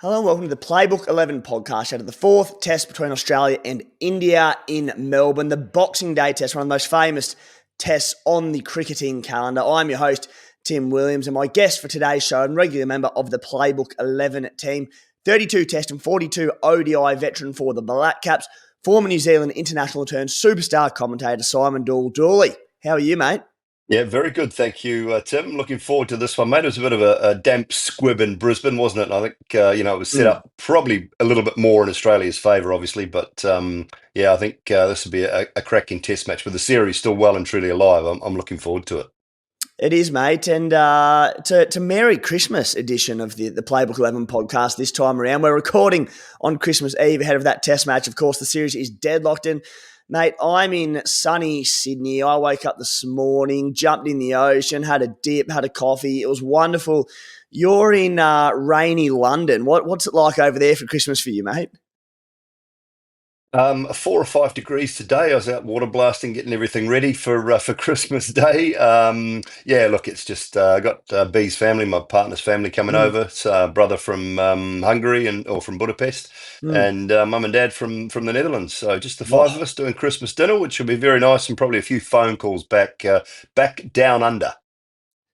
Hello and welcome to the Playbook 11 podcast out of the fourth test between Australia and India in Melbourne, the Boxing Day test, one of the most famous tests on the cricketing calendar. I'm your host, Tim Williams, and my guest for today's show and regular member of the Playbook 11 team, 32 test and 42 ODI veteran for the Black Caps, former New Zealand international turned superstar commentator Simon Doull. Doulie, how are you, mate? Yeah, very good. Thank you, Tim. Looking forward to this one, mate. It was a bit of a damp squib in Brisbane, wasn't it? And I think, it was set up probably a little bit more in Australia's favour, obviously. But I think this will be a cracking test match with the series still well and truly alive. I'm looking forward to it. It is, mate. And to Merry Christmas edition of the Playbook 11 podcast this time around. We're recording on Christmas Eve ahead of that test match. Of course, the series is deadlocked. And, mate, I'm in sunny Sydney. I woke up this morning, jumped in the ocean, had a dip, had a coffee. It was wonderful. You're in rainy London. What's it like over there for Christmas for you, mate? 4 or 5 degrees today. I was out water blasting, getting everything ready for Christmas Day. Look, it's just got B's family, my partner's family coming over. It's brother from Hungary or from Budapest, and mum and dad from the Netherlands. So just the five of us doing Christmas dinner, which will be very nice, and probably a few phone calls back down under.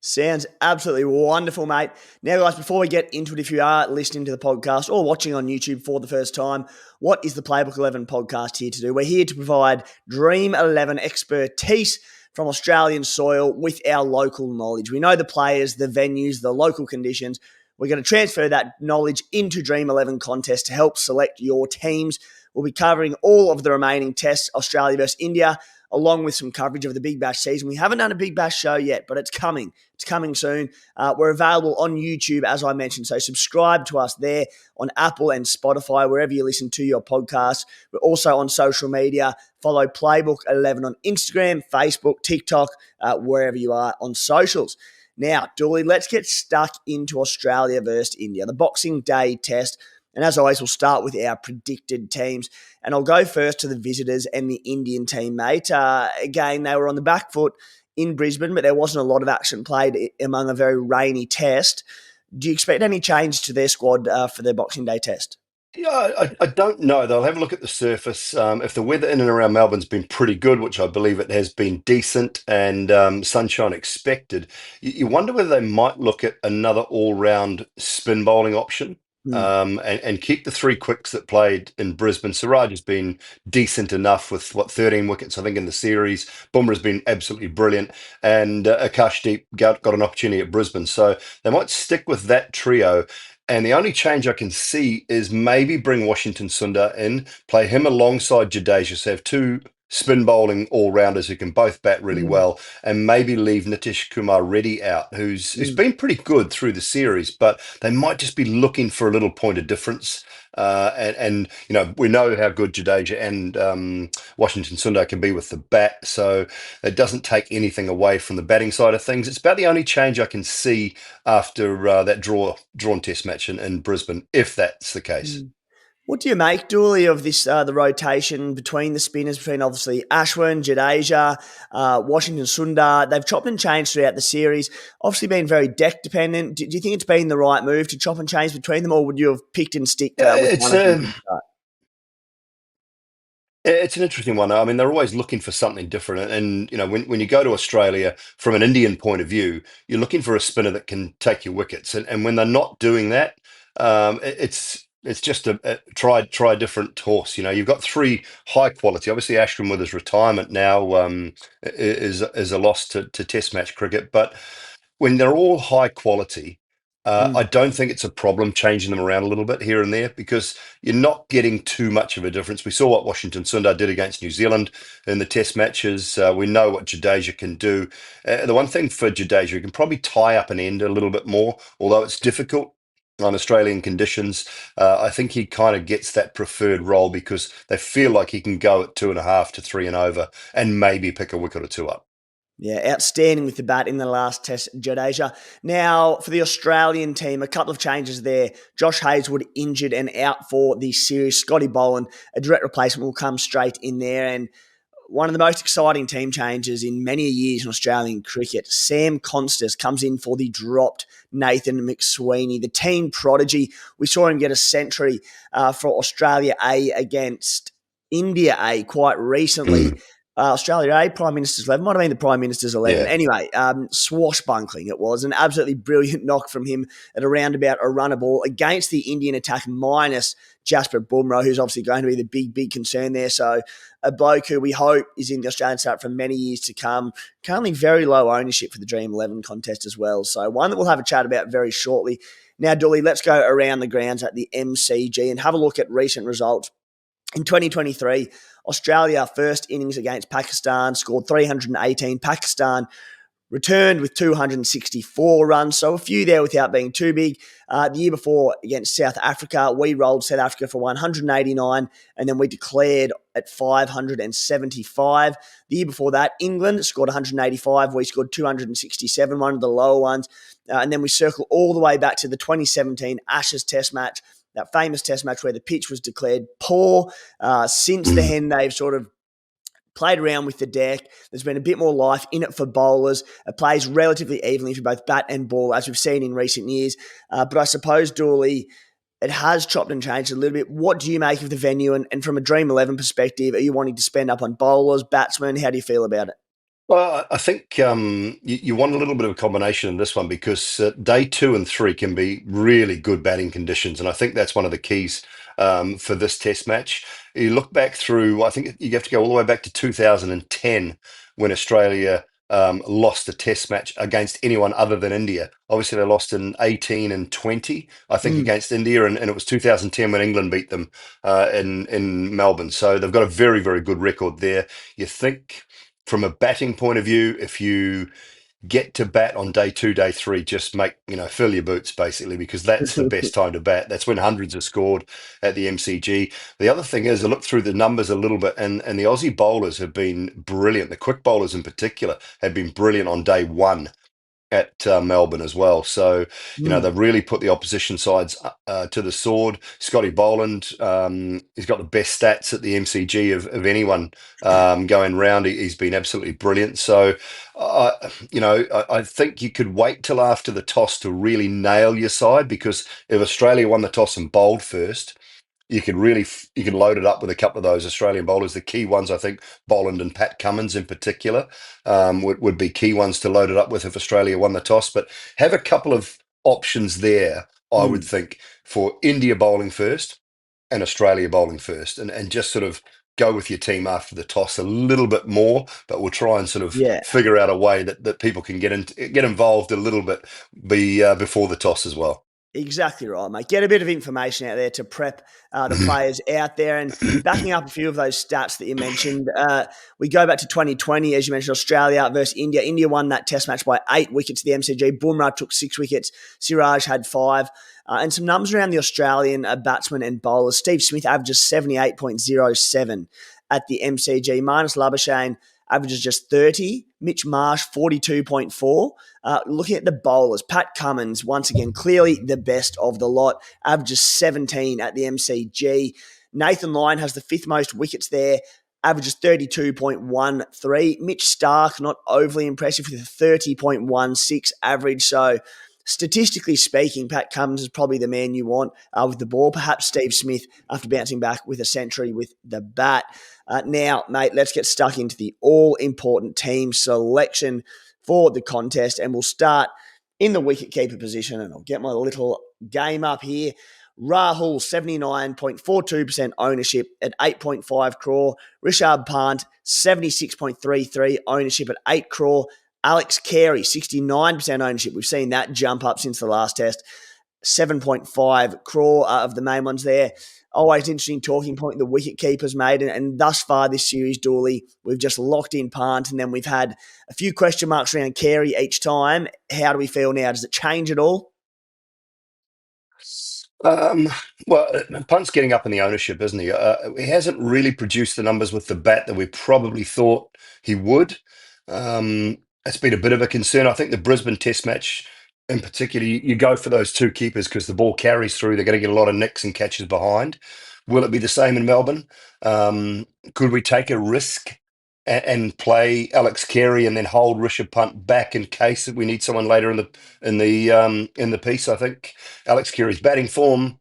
Sounds absolutely wonderful, mate. Now, guys, before we get into it, if you are listening to the podcast or watching on YouTube for the first time, what is the Playbook 11 podcast here to do? We're here to provide Dream 11 expertise from Australian soil with our local knowledge. We know the players, the venues, the local conditions. We're going to transfer that knowledge into Dream 11 contest to help select your teams. We'll be covering all of the remaining tests, Australia versus India, along with some coverage of the Big Bash season. We haven't done a Big Bash show yet, but it's coming. It's coming soon. We're available on YouTube, as I mentioned, so subscribe to us there on Apple and Spotify, wherever you listen to your podcast. We're also on social media. Follow Playbook 11 on Instagram, Facebook, TikTok, wherever you are on socials. Now, Dooley, let's get stuck into Australia versus India, the Boxing Day test. And as always, we'll start with our predicted teams. And I'll go first to the visitors and the Indian team, mate. Again, they were on the back foot in Brisbane, but there wasn't a lot of action played among a very rainy test. Do you expect any change to their squad for their Boxing Day test? Yeah, I don't know. They'll have a look at the surface. If the weather in and around Melbourne's been pretty good, which I believe it has been decent, and sunshine expected, you wonder whether they might look at another all-round spin bowling option. And keep the three quicks that played in Brisbane. Siraj has been decent enough with 13 wickets, I think, in the series. Bumrah's been absolutely brilliant, and Akashdeep got an opportunity at Brisbane. So they might stick with that trio. And the only change I can see is maybe bring Washington Sundar in, play him alongside Jadeja, so have two spin bowling all-rounders who can both bat really well, and maybe leave Nitish Kumar Reddy out, who's been pretty good through the series, but they might just be looking for a little point of difference. We know how good Jadeja and Washington Sundar can be with the bat, so it doesn't take anything away from the batting side of things. It's about the only change I can see after that drawn test match in Brisbane, if that's the case. What do you make, Dooley, of this the rotation between the spinners, between obviously Ashwin, Jadeja, Washington Sundar? They've chopped and changed throughout the series, obviously been very deck dependent. Do you think it's been the right move to chop and change between them, or would you have picked and stick with one of them? It's an interesting one. I mean, they're always looking for something different. And when you go to Australia from an Indian point of view, you're looking for a spinner that can take your wickets. And when they're not doing that, it's just a try a different horse. You've got three high quality. Obviously, Ashwin with his retirement now is a loss to Test match cricket. But when they're all high quality, I don't think it's a problem changing them around a little bit here and there, because you're not getting too much of a difference. We saw what Washington Sundar did against New Zealand in the test matches. We know what Jadeja can do. The one thing for Jadeja, he can probably tie up an end a little bit more, although it's difficult on Australian conditions. I think he kind of gets that preferred role because they feel like he can go at 2.5 to 3 and over and maybe pick a wicket or two up. Yeah, outstanding with the bat in the last test, Jadeja. Now, for the Australian team, a couple of changes there. Josh Hazlewood injured and out for the series. Scotty Boland, a direct replacement, will come straight in there. And one of the most exciting team changes in many years in Australian cricket. Sam Konstas comes in for the dropped Nathan McSweeney, the team prodigy. We saw him get a century for Australia A against India A quite recently. Mm, Australia A, Prime Minister's 11, might have been the Prime Minister's 11. yeah. Anyway, swashbuckling it was. An absolutely brilliant knock from him at around about a runner ball against the Indian attack minus Jasprit Bumrah, who's obviously going to be the big concern there. So a bloke who we hope is in the Australian start for many years to come. Currently very low ownership for the Dream11 contest as well. So one that we'll have a chat about very shortly. Now, Dooley, let's go around the grounds at the MCG and have a look at recent results. In 2023, Australia first innings against Pakistan scored 318. Pakistan returned with 264 runs, so a few there without being too big. The year before against South Africa, we rolled South Africa for 189, and then we declared at 575. The year before that, England scored 185. We scored 267, one of the lower ones. And then we circle all the way back to the 2017 Ashes Test match, that famous Test match where the pitch was declared poor. Since then, they've sort of played around with the deck. There's been a bit more life in it for bowlers. It plays relatively evenly for both bat and ball, as we've seen in recent years. But I suppose, Dooley, it has chopped and changed a little bit. What do you make of the venue? And from a Dream11 perspective, are you wanting to spend up on bowlers, batsmen? How do you feel about it? Well, I think you want a little bit of a combination in this one because day 2 and 3 can be really good batting conditions, and I think that's one of the keys for this Test match. You look back through, I think you have to go all the way back to 2010 when Australia lost a Test match against anyone other than India. Obviously, they lost in 18 and 20, I think, Mm. against India, and it was 2010 when England beat them in Melbourne. So they've got a very good record there. You think from a batting point of view, if you get to bat on day 2, day 3, just fill your boots basically, because that's the best time to bat. That's when hundreds are scored at the MCG. The other thing is, I looked through the numbers a little bit, and the Aussie bowlers have been brilliant. The quick bowlers in particular have been brilliant on day 1 at Melbourne as well. So, Mm. they've really put the opposition sides to the sword. Scotty Boland, he's got the best stats at the MCG of anyone going round. He's been absolutely brilliant. So, I think you could wait till after the toss to really nail your side, because if Australia won the toss and bowled first, you could load it up with a couple of those Australian bowlers. The key ones, I think, Boland and Pat Cummins in particular, would be key ones to load it up with if Australia won the toss. But have a couple of options there, I would Mm. think, for India bowling first and Australia bowling first, and just sort of go with your team after the toss a little bit more. But we'll try and sort of Yeah. figure out a way that people can get involved a little bit before the toss as well. Exactly right, mate. Get a bit of information out there to prep the players out there. And backing up a few of those stats that you mentioned, we go back to 2020, as you mentioned, Australia versus India. India won that test match by 8 wickets. The MCG. Bumrah took 6 wickets. Siraj had 5. And some numbers around the Australian batsmen and bowlers. Steve Smith averages 78.07 at the MCG. Marnus Labuschagne averages just 30. Mitch Marsh, 42.4. Looking at the bowlers, Pat Cummins, once again, clearly the best of the lot, averages 17 at the MCG. Nathan Lyon has the 5th most wickets there, averages 32.13. Mitch Stark, not overly impressive with a 30.16 average. So, statistically speaking, Pat Cummins is probably the man you want with the ball. Perhaps Steve Smith after bouncing back with a century with the bat. Now, mate, let's get stuck into the all-important team selection for the contest, and we'll start in the wicketkeeper position, and I'll get my little game up here. Rahul, 79.42% ownership at 8.5 crore. Rishabh Pant, 76.33 ownership at 8 crore. Alex Carey, 69% ownership. We've seen that jump up since the last test. 7.5 crore of the main ones there. Always interesting talking point the wicket keepers made, and thus far this series, Dooley, we've just locked in Pant, and then we've had a few question marks around Carey each time. How do we feel now? Does it change at all? Um, well, Punt's getting up in the ownership, isn't he? He hasn't really produced the numbers with the bat that we probably thought he would. It's been a bit of a concern. I think the Brisbane Test match, in particular, you go for those two keepers because the ball carries through. They're going to get a lot of nicks and catches behind. Will it be the same in Melbourne? Could we take a risk and play Alex Carey and then hold Rishabh Pant back in case we need someone later in the piece. I think Alex Carey's batting form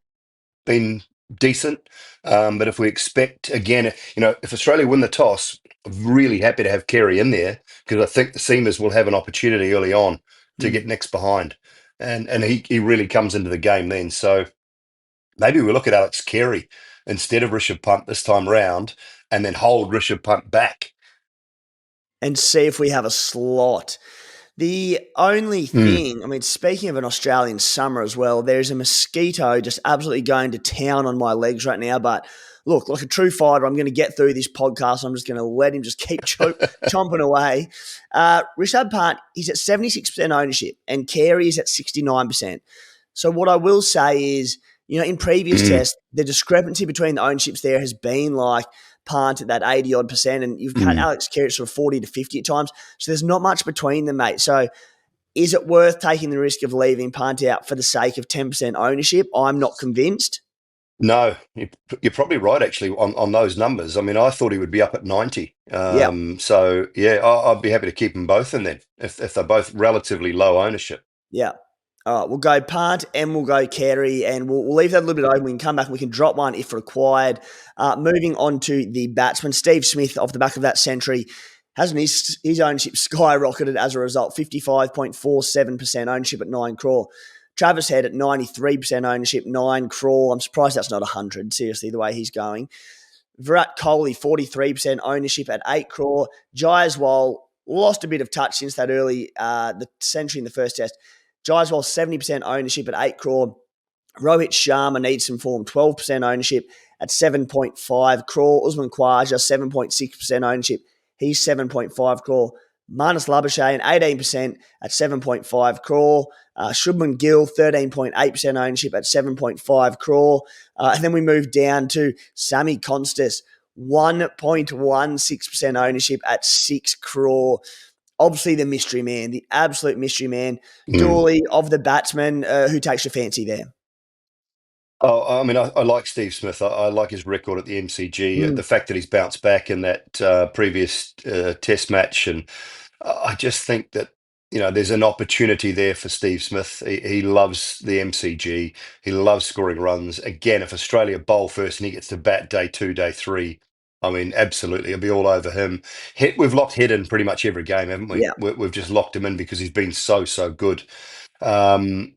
been decent, but if we expect again, if Australia win the toss, I'm really happy to have Carey in there because I think the seamers will have an opportunity early on to Hmm. get next behind, and he really comes into the game then. So maybe we look at Alex Carey instead of Rishabh Pant this time round, and then hold Rishabh Pant back. And see if we have a slot. The only Mm, thing, I mean, speaking of an Australian summer as well, there's a mosquito just absolutely going to town on my legs right now. But look, like a true fighter, I'm going to get through this podcast. I'm just going to let him just keep chomping away. Rishabh Pant, he's at 76% ownership, and Carey is at 69%. So what I will say is, in previous mm, tests, the discrepancy between the ownerships there has been like Pant at that 80 odd percent, and you've had mm. Alex Carey at sort of 40 to 50 at times. So there's not much between them, mate. So is it worth taking the risk of leaving Pant out for the sake of 10% ownership? I'm not convinced. No, you're probably right actually on those numbers. I mean, I thought he would be up at 90. Yeah. So yeah, I'd be happy to keep them both in then if they're both relatively low ownership. Yeah. All right, we'll go Pant and we'll go Carey, and we'll leave that a little bit open. We can come back and we can drop one if required. Moving on to the batsman, Steve Smith, off the back of that century, hasn't his ownership skyrocketed as a result, 55.47% ownership at 9 crore. Travis Head at 93% ownership, 9 crore. I'm surprised that's not 100, seriously, the way he's going. Virat Kohli, 43% ownership at 8 crore. Jaiswal lost a bit of touch since that early the century in the first test. Jaiswal, 70% ownership at 8 crore. Rohit Sharma needs some form, 12% ownership at 7.5 crore. Usman Khawaja, 7.6% ownership. He's 7.5 crore. Marnus Labuschagne, 18% at 7.5 crore. Shubman Gill, 13.8% ownership at 7.5 crore. And then we move down to Sammy Konstas, 1.16% ownership at 6 crore. Obviously, the mystery man, the absolute mystery man. Mm. Dooley, of the batsmen, who takes your fancy there? Oh, I mean, I like Steve Smith. I like his record at the MCG. Mm, The fact that he's bounced back in that previous Test match, and I just think that there's an opportunity there for Steve Smith. He loves the MCG. He loves scoring runs. Again, if Australia bowl first and he gets to bat day 2, day 3, I mean, absolutely, it'll be all over him. We've locked Head in pretty much every game, haven't we? yeah. We've just locked him in because he's been so good. And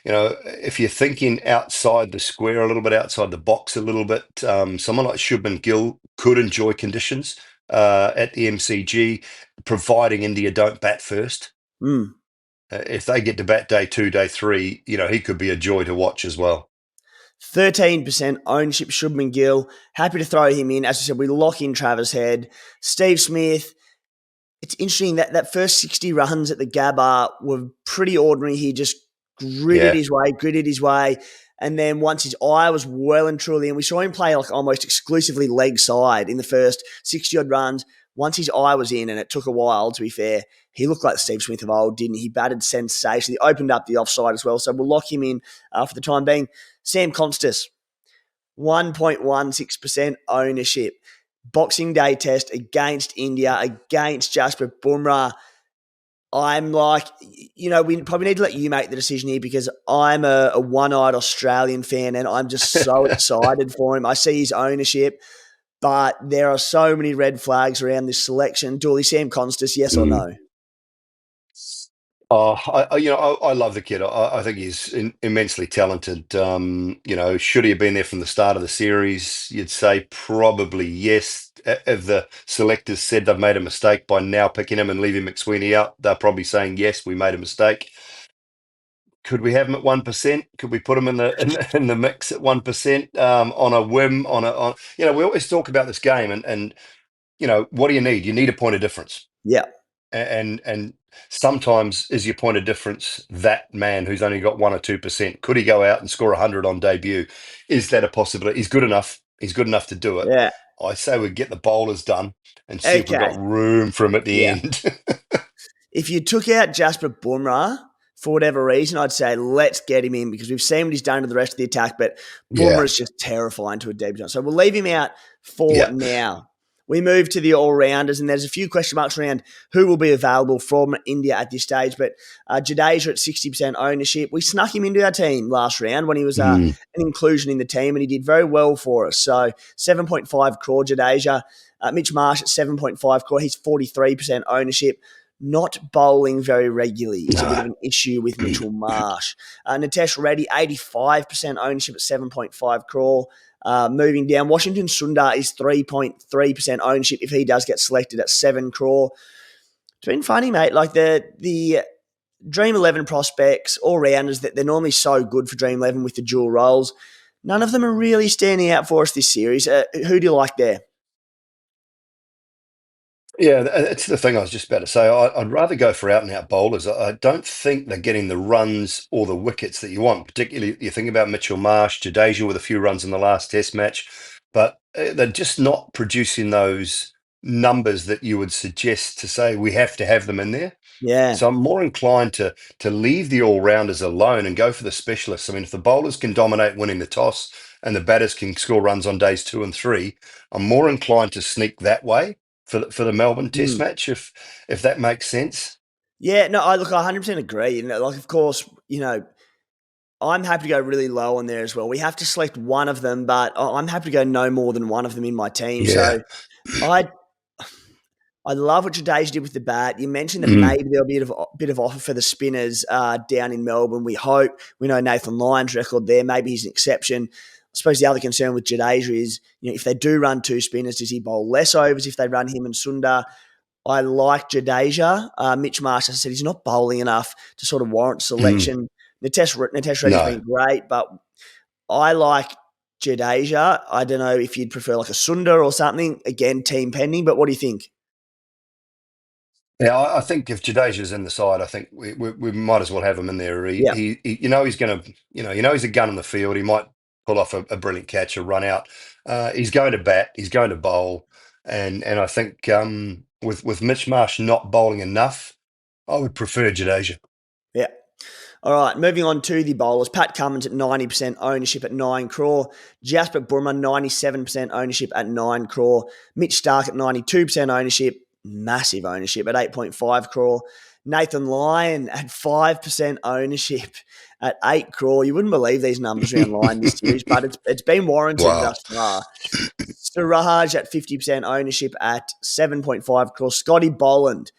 if you're thinking outside the square a little bit, outside the box a little bit, someone like Shubman Gill could enjoy conditions at the MCG, providing India don't bat first. Mm. If they get to bat day 2, day 3, he could be a joy to watch as well. 13% ownership, Shubman Gill. Happy to throw him in. As I said, we lock in Travis Head. Steve Smith, it's interesting that first 60 runs at the Gabba were pretty ordinary. He just gritted Yeah. his way. And then once his eye was well and truly, and we saw him play like almost exclusively leg side in the first 60 odd runs. Once his eye was in, and it took a while, to be fair, he looked like the Steve Smith of old, didn't he? He batted sensationally. He opened up the offside as well. So we'll lock him in for the time being. Sam Konstas, 1.16% ownership. Boxing Day test against India, against Jasprit Bumrah. I'm like, we probably need to let you make the decision here because I'm a one-eyed Australian fan and I'm just so excited for him. I see his ownership, but there are so many red flags around this selection. Dooley, Sam Constas, yes or Mm. no? Oh, I love the kid. I think he's immensely talented. Should he have been there from the start of the series? You'd say probably yes. If the selectors said they've made a mistake by now picking him and leaving McSweeney out, they're probably saying yes, we made a mistake. Could we have him at 1%? Could we put him in the mix at 1% on a whim? We always talk about this game, and what do you need? You need a point of difference. Yeah. And sometimes is your point of difference that man who's only got 1 or 2%? Could he go out and score 100 on debut? Is that a possibility? He's good enough. He's good enough to do it. Yeah. I say we get the bowlers done and see if we've Okay. got room for him at the Yeah. end. If you took out Jasprit Bumrah for whatever reason, I'd say let's get him in because we've seen what he's done to the rest of the attack, but Yeah, Bumrah is just terrifying to a debutant. So we'll leave him out for yeah. now. We move to the all-rounders, and there's a few question marks around who will be available from India at this stage. But Jadeja at 60% ownership. We snuck him into our team last round when he was an inclusion in the team, and he did very well for us. So 7.5 crore Jadeja. Mitch Marsh at 7.5 crore. He's 43% ownership. Not bowling very regularly is a bit of an issue with Mitchell Marsh. Nitesh Reddy, 85% ownership at 7.5 crore. Moving down, Washington Sundar is 3.3% ownership if he does get selected at 7 crore. It's been funny, mate. Like the Dream11 prospects, all-rounders, that they're normally so good for Dream11 with the dual roles. None of them are really standing out for us this series. Who do you like there? Yeah, it's the thing I was just about to say. I'd rather go for out-and-out bowlers. I don't think they're getting the runs or the wickets that you want. Particularly, you think about Mitchell Marsh, Jadeja with a few runs in the last Test match, but they're just not producing those numbers that you would suggest to say we have to have them in there. Yeah. So I'm more inclined to leave the all-rounders alone and go for the specialists. I mean, if the bowlers can dominate winning the toss and the batters can score runs on days 2 and 3, I'm more inclined to sneak that way for the Melbourne Test match, if that makes sense. Yeah, no, I 100% agree. Of course, I'm happy to go really low on there as well. We have to select one of them, but I'm happy to go no more than one of them in my team. Yeah. So I love what Jadeja did with the bat. You mentioned that Mm. maybe there'll be a bit of offer for the spinners down in Melbourne. We hope. We know Nathan Lyon's record there. Maybe he's an exception. I suppose the other concern with Jadeja is, if they do run 2 spinners, does he bowl less overs if they run him and Sundar? I like Jadeja. Mitch Marsh, as I said, he's not bowling enough to sort of warrant selection. Nitesh Reddy's No. been great, but I like Jadeja. I don't know if you'd prefer like a Sundar or something. Again, team pending, but what do you think? Yeah, I think if Jadeja's in the side, I think we might as well have him in there. Yeah. He's going to, he's a gun in the field. He might pull off a brilliant catch, a run out. He's going to bat. He's going to bowl, and I think with Mitch Marsh not bowling enough, I would prefer Jadeja. Yeah. All right, moving on to the bowlers. Pat Cummins at 90% ownership at 9 crore. Jasprit Bumrah, 97% ownership at 9 crore. Mitch Stark at 92% ownership, massive ownership at 8.5 crore. Nathan Lyon at 5% ownership at 8 crore. You wouldn't believe these numbers around Lyon this series, but it's been warranted Wow. thus far. Siraj at 50% ownership at 7.5 crore. Scotty Boland,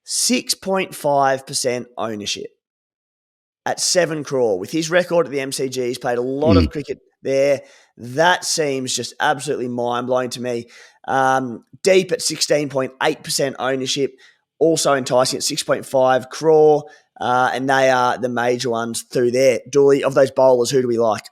6.5% ownership at 7 crore. With his record at the MCG, he's played a lot of cricket there. That seems just absolutely mind-blowing to me. Deep at 16.8% ownership, also enticing at 6.5 crore, and they are the major ones through there. Dooley, of those bowlers, who do we like?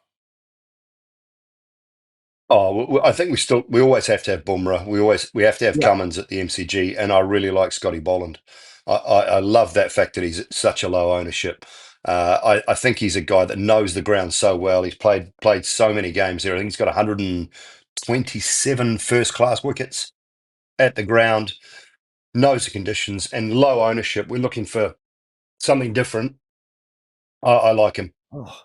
Oh, I think we always have to have Bumrah. We have to have Yeah. Cummins at the MCG, and I really like Scotty Boland. I love that fact that he's at such a low ownership. I think he's a guy that knows the ground so well. He's played so many games there. I think he's got 127 first-class wickets at the ground, knows the conditions, and low ownership. We're looking for something different. I like him. Oh,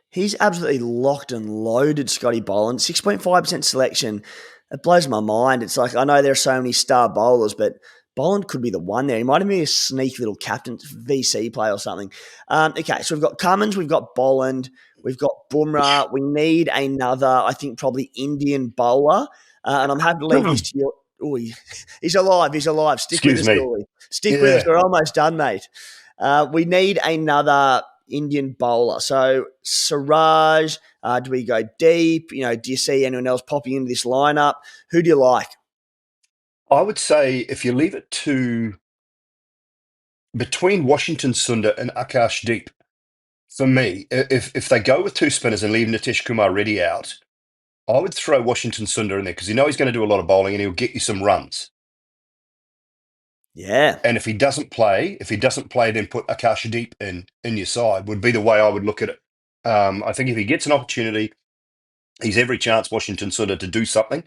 he's absolutely locked and loaded, Scotty Boland. 6.5% selection. It blows my mind. It's like, I know there are so many star bowlers, but Boland could be the one there. He might have been a sneaky little captain VC play or something. Okay, so we've got Cummins, we've got Boland, we've got Bumrah. We need another, I think, probably Indian bowler. And I'm happy to leave this to your... Oh, he's alive. He's alive. Stick with Excuse us, me. Dooley. Stick with us. Yeah. We're almost done, mate. We need another Indian bowler. So Siraj, do we go deep? Do you see anyone else popping into this lineup? Who do you like? I would say if you leave it to between Washington Sundar and Akash Deep, for me, if they go with 2 spinners and leave Nitish Kumar Reddy out, I would throw Washington Sundar in there because he's going to do a lot of bowling and he'll get you some runs. Yeah. And if he doesn't play, then put Akash Deep in your side would be the way I would look at it. I think if he gets an opportunity, he's every chance Washington Sundar to do something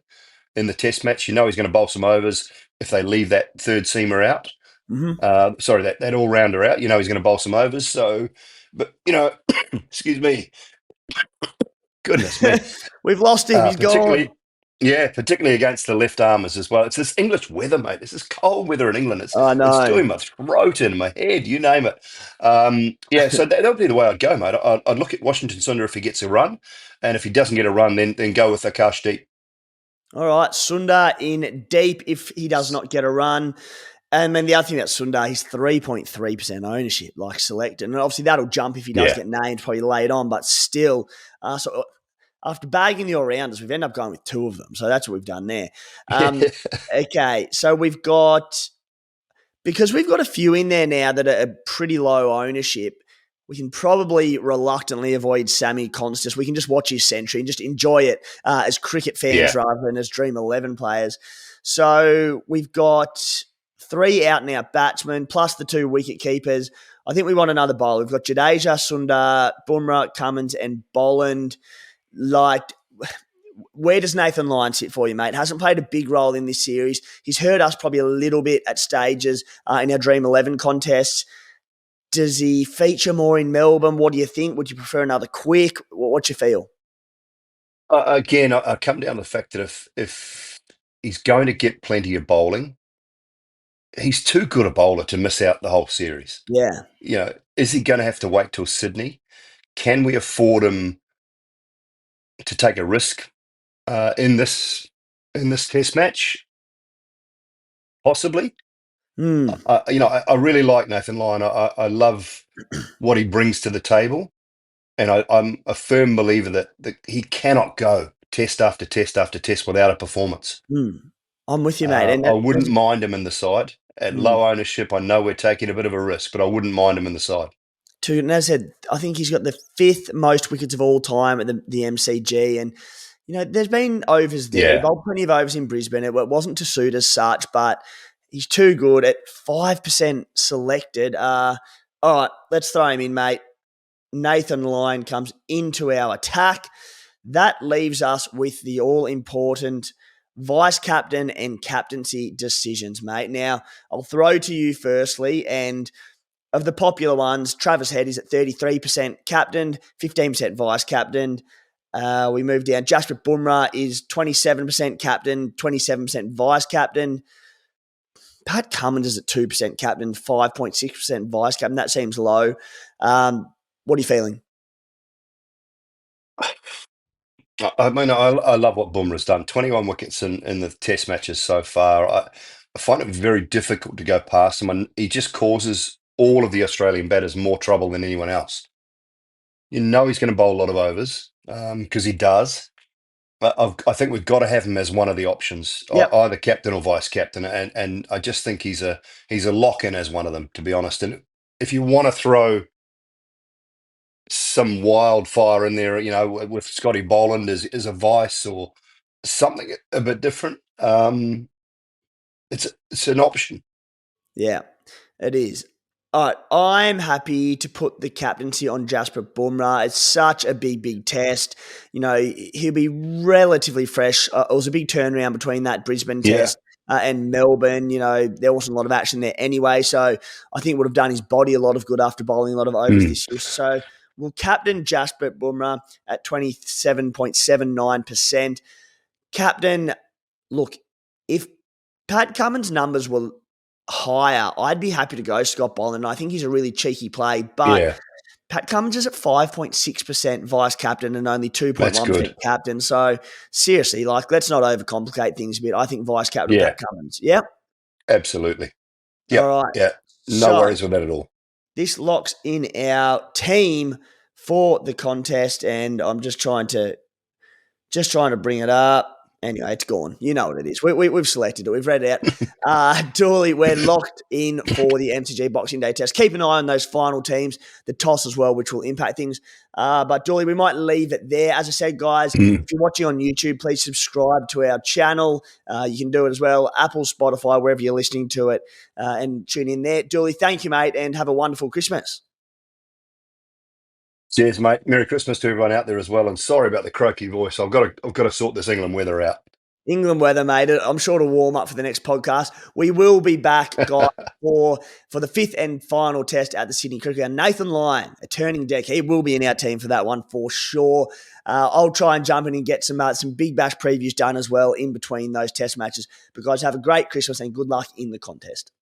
in the Test match. He's going to bowl some overs if they leave that third seamer out. Sorry, that all-rounder out. He's going to bowl some overs. So, but, excuse me. Goodness me. We've lost him. He's Particularly, gone. Yeah, particularly against the left armers as well. It's this English weather, mate. This is cold weather in England. I It's know. doing my throat in my head, you name it. Yeah, so that would be the way I'd go, mate. I'd look at Washington Sundar if he gets a run, and if he doesn't get a run, then go with Akash Deep. All right, Sundar in deep if he does not get a run. And then the other thing about Sundar, he's 3.3% ownership, like selected. And obviously that'll jump if he does Yeah. get named, probably late on, but still. So after bagging the all-rounders, we've ended up going with two of them. So that's what we've done there. Okay, so because we've got a few in there now that are pretty low ownership, we can probably reluctantly avoid Sammy Konstas. We can just watch his century and just enjoy it as cricket fans Yeah. rather than as Dream11 players. So we've got 3 out-and-out batsmen plus the 2 wicket keepers. I think we want another bowler. We've got Jadeja, Sundar, Bumrah, Cummins, and Boland. Like, where does Nathan Lyon sit for you, mate? Hasn't played a big role in this series. He's hurt us probably a little bit at stages in our Dream11 contests. Does he feature more in Melbourne? What do you think? Would you prefer another quick? What's your feel? Again, I come down to the fact that if he's going to get plenty of bowling, he's too good a bowler to miss out the whole series. Yeah. Is he going to have to wait till Sydney? Can we afford him to take a risk in this Test match? Possibly. Hmm. I really like Nathan Lyon. I love what he brings to the table, and I'm a firm believer that he cannot go test after test after test without a performance. Hmm. I'm with you, mate. And I wouldn't mind him in the side at hmm. low ownership. I know we're taking a bit of a risk, but I wouldn't mind him in the side. And as I said, I think he's got the 5th most wickets of all time at the MCG. And, there's been overs there. He Yeah. bowled plenty of overs in Brisbane. It wasn't to suit as such, but he's too good at 5% selected. All right, let's throw him in, mate. Nathan Lyon comes into our attack. That leaves us with the all-important vice captain and captaincy decisions, mate. Now, I'll throw to you firstly, and of the popular ones, Travis Head is at 33% captained, 15% vice captained. We move down. Jasprit Bumrah is 27% captain, 27% vice captain. Pat Cummins is at 2% captain, 5.6% vice captain. That seems low. What are you feeling? I mean, I love what Bumrah's done. 21 wickets in the Test matches so far. I find it very difficult to go past him, and he just causes all of the Australian batters more trouble than anyone else. He's going to bowl a lot of overs because he does. I think we've got to have him as one of the options, Yep. either captain or vice captain, and I just think he's a lock in as one of them, to be honest. And if you want to throw some wildfire in there, with Scotty Boland as a vice or something a bit different, it's an option. Yeah, it is. All right, I'm happy to put the captaincy on Jasprit Bumrah. It's such a big test. He'll be relatively fresh. It was a big turnaround between that Brisbane Yeah. test and Melbourne. There wasn't a lot of action there anyway, so I think it would have done his body a lot of good after bowling a lot of overs Mm. this year. So we'll captain Jasprit Bumrah at 27.79%. Captain, look, if Pat Cummins' numbers were higher, I'd be happy to go Scott Boland. I think he's a really cheeky play, but Yeah, Pat Cummins is at 5.6% vice captain and only that's 2.1% good. captain. So seriously, let's not overcomplicate things a bit. I think vice captain Yeah, Pat Cummins. Yep. absolutely. All Yep. right. Yeah. No So worries with that at all. this locks in our team for the contest, and I'm just trying to bring it up. Anyway, it's gone. You know what it is. We've selected it. We've read it out. Dooley, we're locked in for the MCG Boxing Day test. Keep an eye on those final teams, the toss as well, which will impact things. But Dooley, we might leave it there. As I said, guys, Mm. if you're watching on YouTube, please subscribe to our channel. You can do it as well, Apple, Spotify, wherever you're listening to it, and tune in there. Dooley, thank you, mate, and have a wonderful Christmas. Cheers, mate. Merry Christmas to everyone out there as well. And sorry about the croaky voice. I've got to sort this England weather out. England weather, mate. I'm sure to warm up for the next podcast. We will be back, guys, for the fifth and final test at the Sydney Cricket Ground. Nathan Lyon, a turning deck. He will be in our team for that one for sure. I'll try and jump in and get some Big Bash previews done as well in between those test matches. But guys, have a great Christmas and good luck in the contest.